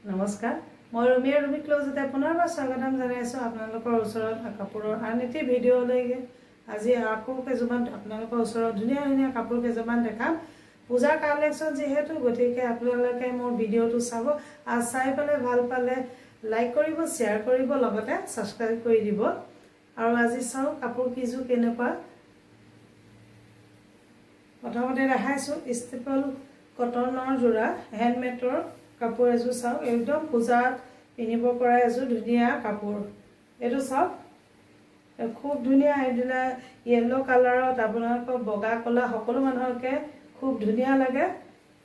নমস্কাৰ মই ৰমি ক্লজতে পুনৰবাৰ স্বাগতম জনাইছো আপোনালোকৰ ওচৰত কাপোৰৰ আন এটি ভিডিঅ' লৈকে আজি আকৌ কেজুমান আপোনালোকৰ ওচৰত ধুনীয়া ধুনীয়া কাপোৰ কেজুমান দেখাম পূজাৰ কালেকশ্যন যেহেতু গতিকে আপোনালোকে মোৰ ভিডিঅ'টো চাব আৰু চাই পেলে ভাল পালে লাইক কৰিব শ্বেয়াৰ কৰিব লগতে সাবস্ক্ৰাইব কৰি দিব আৰু আজি চাও কাপোৰ কিজু কেনেকুৱা প্ৰথমতে দেখাইছো ষ্টেপল কটনৰ জোৰা হেণ্ডমেডৰ কাপোৰ এজু চাও একদম পূজাত পিনিব পৰা এজু ধুনিয়া কাপোৰ এটো চাও খুব ধুনিয়া এদিনা ইয়েলো কালাৰত আপোনালোকৰ বগা কলা সকলো মানুহকে খুব ধুনিয়া লাগে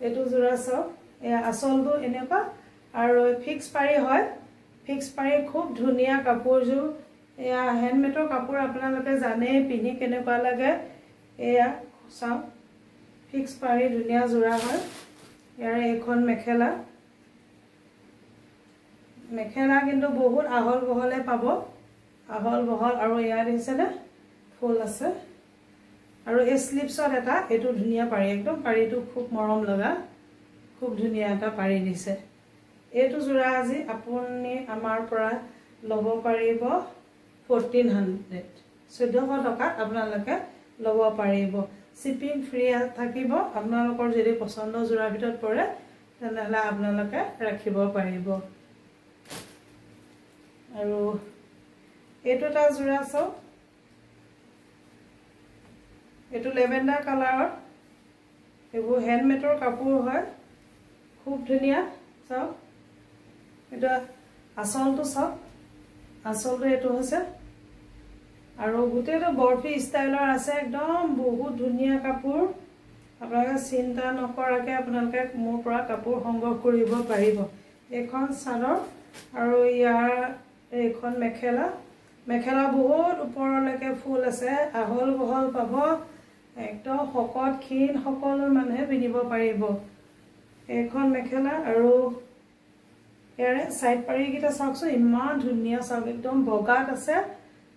এটো জোৰা চাও এ আসলটো এনেকুৱা আৰু ফিক্স পাৰি হয় ফিক্স পাৰি খুব ধুনিয়া কাপোৰ জু এয়া হেণ্ডমেডৰ কাপোৰ আপোনালোকে জানে পিনি কেনেকুৱা লাগে এয়া চাও ফিক্স পাৰি ধুনিয়া জোৰা হয় ইয়াৰে এখন মেখেলা মেখেলা কিন্তু বহুত আহল বহলে পাব আহল বহল আৰু ইয়াৰ দিছেনে ফুল আছে আৰু এই স্লিপছত এটা এটো ধুনিয়া পাৰি একদম পাৰিটো খুব মৰম লগা খুব ধুনিয়া এটা পাৰি দিছে এটো জোৰা আজি আপুনি আমাৰ পৰা লব পাৰিব 1400 1400 টকা আপোনালোকে লব পাৰিব শিপিং ফ্ৰী থাকিব আপোনালোকৰ যদি পছন্দ জোৰা ভিতৰত পৰে তেনেহলে আপোনালোকে ৰাখিব পাৰিব আৰু এটো তা জোৰা চাও এটো লেভেন্ডাৰ কালাৰত এবো হেণ্ডমেডৰ কাপোৰ হয় খুব ধুনিয়া চাও এটা আসলটো চাও আসলটো এটো হৈছে আৰু গুটেটো বৰফি ষ্টাইলৰ আছে একদম বহুত ধুনিয়া কাপোৰ আপোনালোকে চিন্তা নকৰাকে আপোনালোকে মোৰ পৰা কাপোৰ সংগ্ৰহ কৰিব পাৰিব এখন চাদৰ আৰু ইয়াৰ এখন মেখেলা মেখেলা বহুত ওপৰলৈকে ফুল আছে আহল বহল পাব একদম হকত ক্ষীণ সকলো মানুহে পিনিব পাৰিব এখন মেখেলা আৰু ইয়াৰে সাইড পাৰি গিটা চাওকছো ইমান ধুনিয়া চাওক একদম বগাত আছে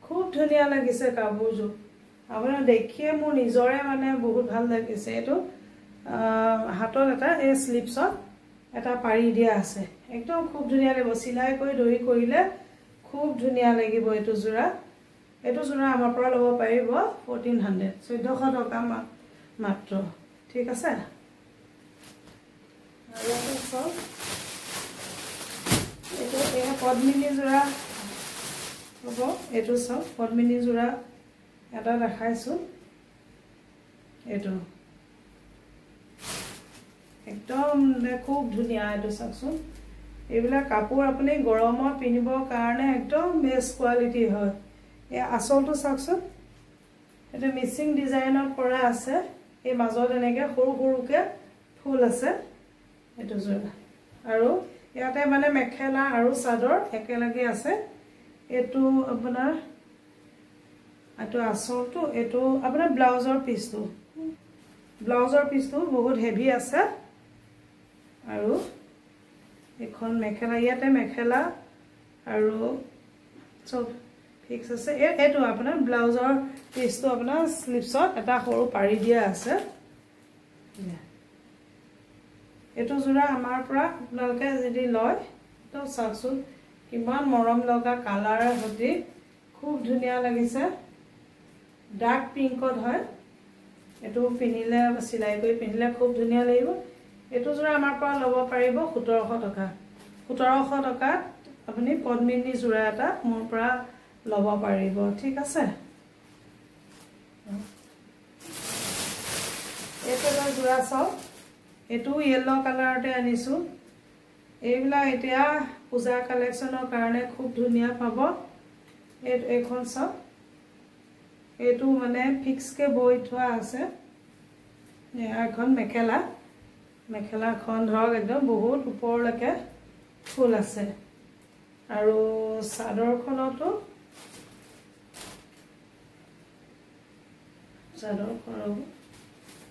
খুব ধুনিয়া লাগিছে কাপোৰজু আপোনাৰ দেখিয়ে মোৰ নিজৰে মানে বহুত ভাল লাগিছে এটো হাতত এটা এই স্লিপছত এটা পাৰি দিয়া আছে একদম খুব ধুনিয়া লাগিব সিলাই কৰি দহি কৰিলে খুব ধুনিয়া লাগিব এটো জোৰা আমাৰ পৰা লব পাৰিব 1400 1400 টকা মাত্ৰ ঠিক আছে আৰু এটো এয়া পদ্মিনী জোৰা হ'ব এটো চাও পদ্মিনী জোৰা এটা দেখাইছো এটো একদম খুব ধুনিয়া এটো চাওকচোন এইবিলাক কাপোৰ আপুনি গৰমত পিনিবৰ কাৰণে একদম বেষ্ট কোৱালিটি হয় এই আসলটো চাওকচোন এটা মিক্সিং ডিজাইনত কৰা আছে এই মাজত এনেকে সৰু সৰুকে ফুল আছে এটো জোৰা আৰু ইয়াতে মানে মেখেলা আৰু চাদৰ একেলগে আছে এটো আপোনাৰ এটো আসলটো এটো আপোনাৰ ব্লাউজৰ পিছটো বহুত হেভি আছে আৰু এখন মেখেলা ইয়াতে মেখেলা আৰু সব ফিক্স আছে এটো আপোনাৰ ব্লাউজৰ পিছটো আপোনাৰ স্লিপছত এটা সৰু পাৰি দিয়া আছে এটো জোৰা আমাৰ পৰা আপোনালোকে যদি লয় তো চাওকচোন কিমান মৰম লগা কালাৰ হতি খুব ধুনিয়া লাগিছে ডাৰ্ক পিংকত হয় এটো পিনিলে সিলাই কৰি পিনিলে খুব ধুনিয়া লাগিব এটো জোৰা আমাৰ পৰা লব পাৰিব 1700 টকা 1700 টকাত আপুনি পদ্মিনী জোৰা এটা মোৰ পৰা লব পাৰিব ঠিক আছে এটো জোৰা চাও এটো ইয়েলো কালাৰতে আনিছো এইবিলাক এতিয়া পূজা কালেকশ্যনৰ কাৰণে খুব ধুনিয়া পাব এখন চাও এটো মানে ফিক্স কে বই থোৱা আছে এখন মেখেলাখন ধৰক একদম বহুত ওপৰলৈকে ফুল আছে আৰু চাদৰখনতো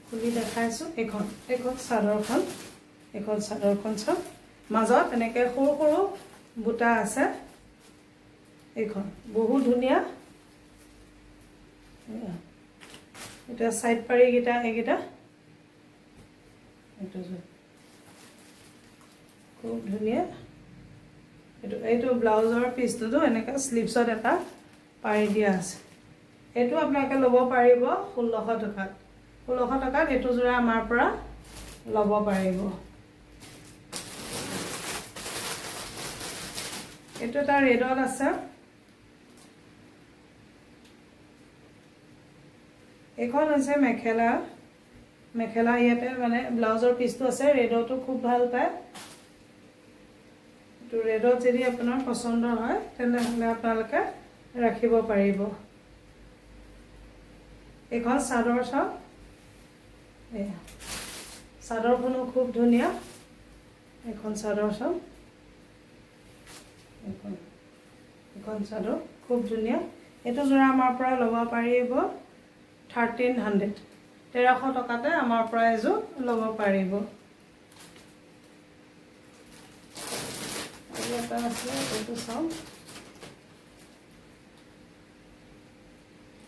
খুলি দেখাইছো এখন চাদৰখন চাওক মাজত এনেকে সৰু সৰু বুটা আছে এখন বহুত ধুনিয়া এটা সাইড পাৰি গিটা এগিটা এটো খুব ধুনিয়া এইটো ব্লাউজৰ পিছটো এনেকৈ স্লিভছত এটা পাৰি দিয়া আছে এইটো আপোনালোকে ল'ব পাৰিব 1600 টকাত 1600 টকাত এইটো যোৰা আমাৰ পৰা ল'ব পাৰিব এইটো এটা ৰেডত আছে এখন আছে মেখেলা ইয়াতে মানে ব্লাউজৰ পিছটো আছে ৰেডটো খুব ভাল পায় তো ৰেডত যদি আপোনাৰ পছন্দ হয় তেনেহলে আপোনালোকে ৰাখিব পাৰিব এখন চাদৰ চাওক এয়া চাদৰখনো খুব ধুনীয়া এখন চাদৰ চাওক এখন চাদৰ খুব ধুনীয়া এইটো যোৰা আমাৰ পৰা ল'ব পাৰিব 1300 টকাতে আমাৰ পৰা এযোৰ ল'ব পাৰিব এটা আছে এইটো চাওক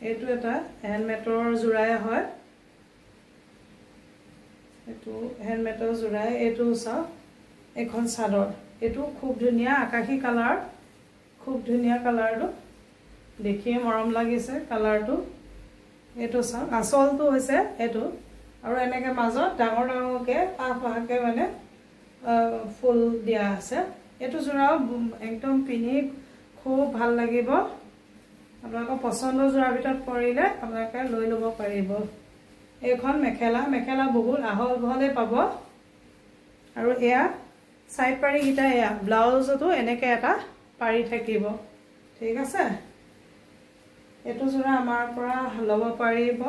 এইটো এটা হ্যান্ডমেডৰ যোৰাই হয় এইটো হ্যান্ডমেডৰ যোৰাই এইটো চাওক এখন চাদৰ এইটো খুব ধুনীয়া আকাশী কালাৰ খুব ধুনীয়া কালাৰটো দেখিয়ে মৰম লাগিছে কালাৰটো এইটো চাওক আসলটো হৈছে এইটো আৰু এনেকৈ মাজত ডাঙৰ ডাঙৰকৈ পাহকে মানে ফুল দিয়া আছে এইটো যোৰাও একদম পিন্ধি খুব ভাল লাগিব আপোনালোকৰ পছন্দৰ যোৰাৰ ভিতৰত পৰিলে আপোনালোকে লৈ ল'ব পাৰিব এইখন মেখেলা বহুত আহল বহলে পাব আৰু এয়া সাইড পাৰি গিটা এয়া ব্লাউজটো এনেকৈ এটা পাৰি থাকিব ঠিক আছে এইটো যোৰা আমাৰ পৰা ল'ব পাৰিব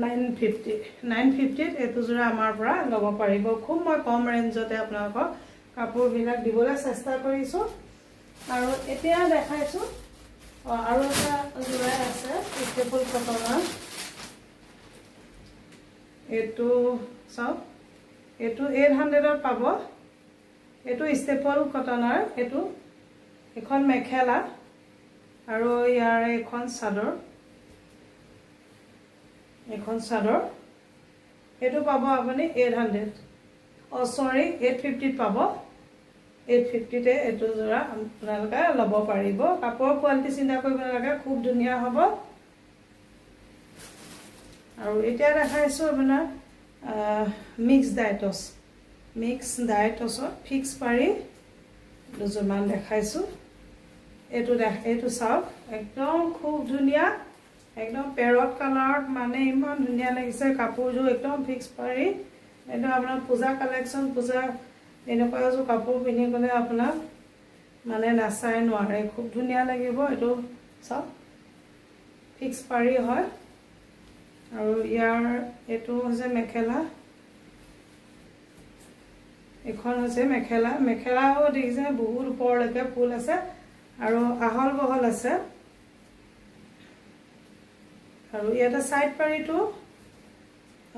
950 এইটো যোৰা আমাৰ পৰা ল'ব পাৰিব খুব মই কম ৰেঞ্জতে আপোনালোকক কাপোৰবিলাক দিবলৈ চেষ্টা কৰিছো আৰু এতিয়া দেখাইছো আৰু এটা যোৰা আছে ষ্টেপল কটনৰ এইটো চাওক এইটো 800ত পাব এইটো ষ্টেপল কটনৰ এইটো এখন মেখেলা আৰু ইয়াৰ এখন চাদৰ এইটো পাব আপুনি 800 সৰি 850 পাব 850 তে এইটো যোৰা আপোনালোকে ল'ব পাৰিব কাপোৰৰ কোৱালিটি চিন্তা কৰিব নালাগে খুব ধুনীয়া হ'ব আৰু এতিয়া দেখাইছো আপোনাৰ মিক্স ডাইটছৰ ফিক্স পাৰি দুজোৰমান দেখাইছো এইটো চাওক একদম খুব ধুনীয়া একদম পেৰট কালাৰত মানে ইমান ধুনীয়া লাগিছে কাপোৰযোৰ একদম ফিক্স পাৰি এইটো আপোনাৰ পূজা কালেকশ্যন পূজা এনেকুৱা এযোৰ কাপোৰ পিন্ধি গ'লে আপোনাক মানে নাচাই নোৱাৰে খুব ধুনীয়া লাগিব এইটো চাওক ফিক্স পাৰি হয় আৰু ইয়াৰ এইটো হৈছে মেখেলা এখন হৈছে মেখেলাও দেখিছে বহুত ওপৰলৈকে ফুল আছে আৰু আহল বহল আছে আৰু ইয়াতে সাইড পাৰিটো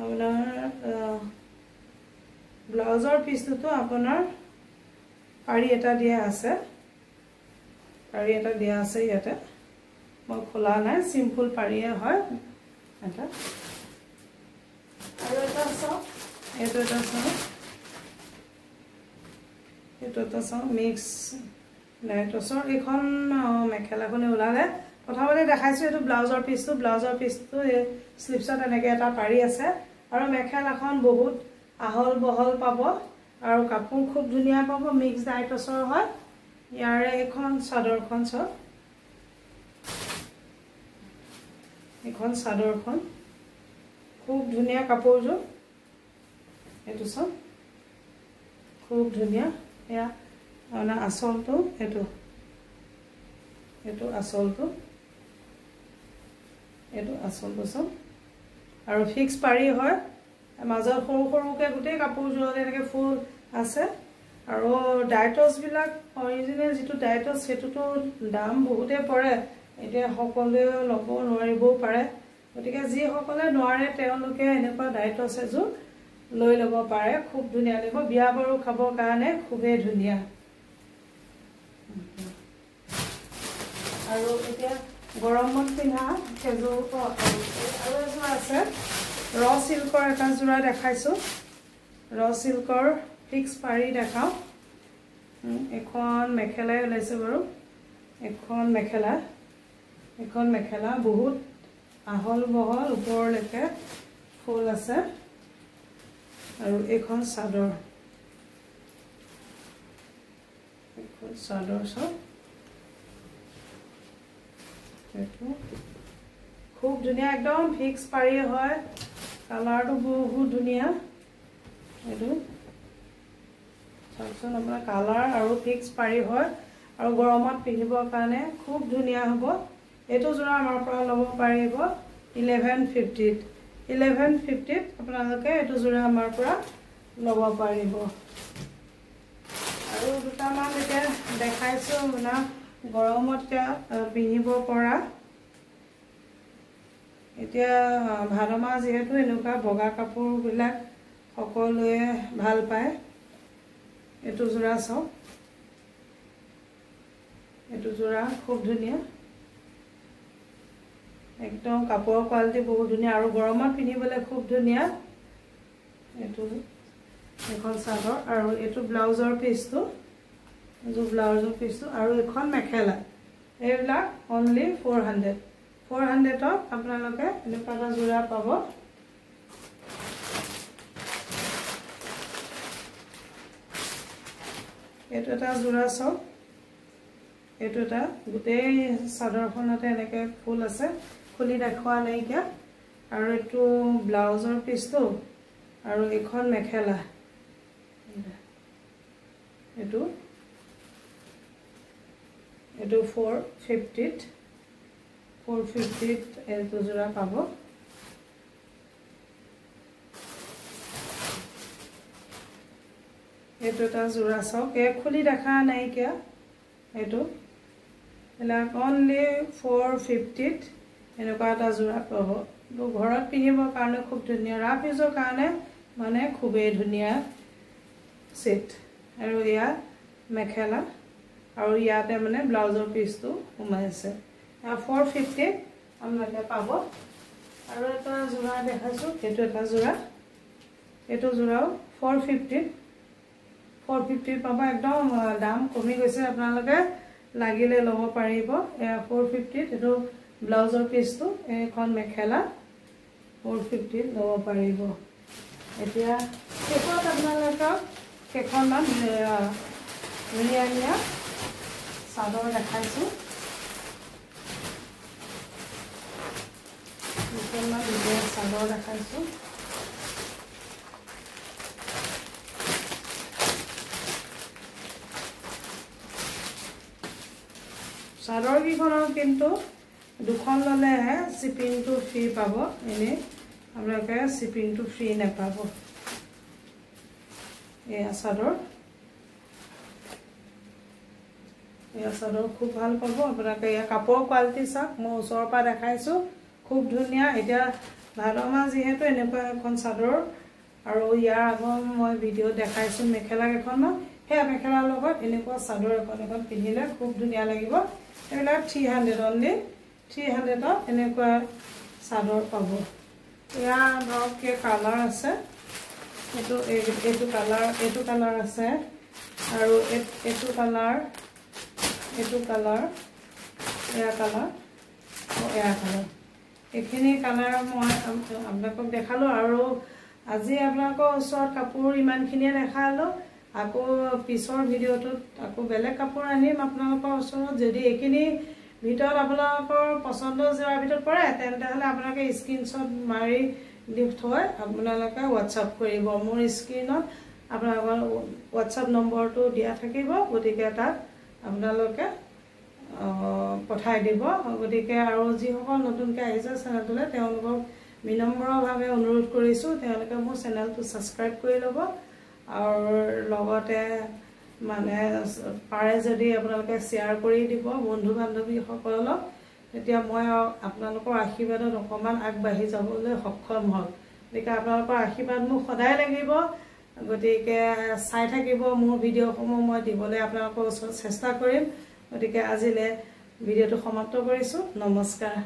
আপোনাৰ ব্লাউজৰ পিছটো আপোনাৰ পাৰি এটা দিয়া আছে ইয়াতে মই খোলা নাই সিম্পল পাৰিয়ে হয় এটা আৰু এটা চাওক এইটো এটা চাওক মিক্স ডাইটছৰ এখন মেখেলাখনে ওলালে প্ৰথমতে দেখাইছো এইটো ব্লাউজৰ পিছটো স্লিভছত এনেকৈ এটা পাৰি আছে আৰু মেখেলাখন বহুত আহল বহল পাব আৰু কাপোৰ খুব ধুনীয়া পাব মিক্স ডাইটছৰ হয় ইয়াৰে এখন চাদৰখন খুব ধুনীয়া কাপোৰযোৰ এইটো চাওক খুব ধুনীয়া এয়া মানে আসলটো এইটো আসলটো চাওক আৰু ফিক্স পাৰি হয় মাজত সৰুকৈ গোটেই কাপোৰযোৰত এনেকৈ ফুল আছে আৰু ডাইটছবিলাক অৰিজিনেল যিটো ডাইটছ সেইটোতো দাম বহুতে পৰে এতিয়া সকলোৱে ল'ব নোৱাৰিবও পাৰে গতিকে যিসকলে নোৱাৰে তেওঁলোকে এনেকুৱা ডাইটছ এযোৰ লৈ ল'ব পাৰে খুব ধুনীয়া লাগিব বিয়া বাৰু খাবৰ কাৰণে খুবেই ধুনীয়া আৰু এতিয়া গৰমত পিন্ধা এযোৰ আৰু এযোৰ আছে ৰ সিল্কৰ এটা যোৰা দেখাইছো ৰ সিল্কৰ ফিক্স পাৰি দেখাও এখন মেখেলাই ওলাইছে বাৰু এখন মেখেলা বহুত আহল বহল ওপৰলৈকে ফুল আছে আৰু এখন চাদৰ সব এইটো খুব ধুনীয়া একদম ফিক্স পাৰি হয় কালাৰটো বহুত ধুনীয়া এইটো চাওকচোন আপোনাৰ কালাৰ আৰু ফিক্স পাৰি হয় আৰু গৰমত পিন্ধিবৰ কাৰণে খুব ধুনীয়া হ'ব এইটো যোৰা আমাৰ পৰা ল'ব পাৰিব 1150 আপোনালোকে এইটো যোৰা আমাৰ পৰা ল'ব পাৰিব আৰু দুটামান এতিয়া দেখাইছো না গৰমত পিন্ধিব পৰা এতিয়া ভাদমাহ যেহেতু এনেকুৱা বগা কাপোৰবিলাক সকলোৱে ভাল পায় এইটো যোৰা চাওক এইটো যোৰা খুব ধুনীয়া একদম কাপোৰৰ কোৱালিটি বহুত ধুনীয়া আৰু গৰমত পিন্ধিবলৈ খুব ধুনীয়া এইটো এখন চাদৰ আৰু এইটো ব্লাউজৰ পিচটো আৰু এখন মেখেলা এইবিলাক অনলি 400ত আপোনালোকে এনেকুৱা এটা যোৰা পাব এইটো এটা যোৰা চাওক এইটো এটা গোটেই চাদৰখনতে এনেকৈ ফুল আছে খুলি দেখুৱা নাইকিয়া আৰু এইটো ব্লাউজৰ পিচটো আৰু এখন মেখেলা এইটো 450ত এইটো যোৰা পাব এইটো এটা যোৰা চাওক খুলি দেখা নাইকিয়া এইটো অনলি 450ত এনেকুৱা এটা যোৰা পাব ঘৰত পিন্ধিবৰ কাৰণে খুব ধুনীয়া ৰাফ ইউজৰ কাৰণে মানে খুবেই ধুনীয়া সেট আৰু ইয়া মেখেলা আৰু ইয়াতে মানে ব্লাউজৰ পিচটো সোমাই আছে 450 আপোনালোকে পাব আৰু এটা যোৰা দেখাইছো এইটো এটা যোৰা এইটো যোৰাও 450 পাব একদম দাম কমি গৈছে আপোনালোকে লাগিলে ল'ব পাৰিব 450 এইটো ব্লাউজৰ পিচটো এখন মেখেলা 450 ল'ব পাৰিব এতিয়া শেষত আপোনালোকক কেইখনমান ধুনীয়া চাদৰ দেখাইছো চাদৰ দেখাইছো চাদৰ কেইখনৰ কিন্তু দুখন ল'লেহে শিপিংটো ফ্ৰী পাব এনেই আপোনালোকে শিপিংটো ফ্ৰী নাপাব এয়া চাদৰ খুব ভাল পাব আপোনালোকে এয়া কাপোৰৰ কোৱালিটি চাওক মই ওচৰৰ পৰা দেখাইছো খুব ধুনীয়া এতিয়া ভাদমাহ যিহেতু এনেকুৱা এখন চাদৰ আৰু ইয়াৰ আগত মই ভিডিঅ' দেখাইছো মেখেলা কেইখনমান সেয়া মেখেলাৰ লগত এনেকুৱা চাদৰ এখন পিন্ধিলে খুব ধুনীয়া লাগিব এইবিলাক 300 অনলি 300ত এনেকুৱা চাদৰ পাব ইয়াৰ ধৰক কি কালাৰ আছে এইটো কালাৰ আছে আৰু এইটো কালাৰ এয়া কালাৰ এইখিনি কালাৰ মই আপোনালোকক দেখালো আৰু আজি আপোনালোকৰ ওচৰত কাপোৰ ইমানখিনিয়ে দেখালো আকৌ পিছৰ ভিডিঅ'টোত আকৌ বেলেগ কাপোৰ আনিম আপোনালোকৰ ওচৰত যদি এইখিনি ভিতৰত আপোনালোকৰ পছন্দৰ যোৱাৰ ভিতৰত পৰে তেন্তে হ'লে আপোনালোকে স্ক্ৰীনশ্বট মাৰি থৈ আপোনালোকে হোৱাটছআপ কৰিব মোৰ স্ক্ৰীনত আপোনালোকৰ হোৱাটছআপ নম্বৰটো দিয়া থাকিব গতিকে তাত আপোনালোকে পঠাই দিব গতিকে আৰু যিসকল নতুনকৈ আহিছে চেনেলটোলৈ তেওঁলোকক বিনম্ৰভাৱে অনুৰোধ কৰিছোঁ তেওঁলোকে মোৰ চেনেলটো ছাবস্ক্ৰাইব কৰি ল'ব আৰু লগতে মানে পাৰে যদি আপোনালোকে শ্বেয়াৰ কৰি দিব বন্ধু বান্ধৱীসকলক তেতিয়া মই আপোনালোকৰ আশীৰ্বাদত অকণমান আগবাঢ়ি যাবলৈ সক্ষম হ'ম গতিকে আপোনালোকৰ আশীৰ্বাদ মোক সদায় লাগিব গতিকে চাই থাকিব মোৰ ভিডিঅ'সমূহ মই দিবলৈ আপোনালোকৰ ওচৰত চেষ্টা কৰিম গতিকে আজিলৈ ভিডিঅ'টো সমাপ্ত কৰিছোঁ নমস্কাৰ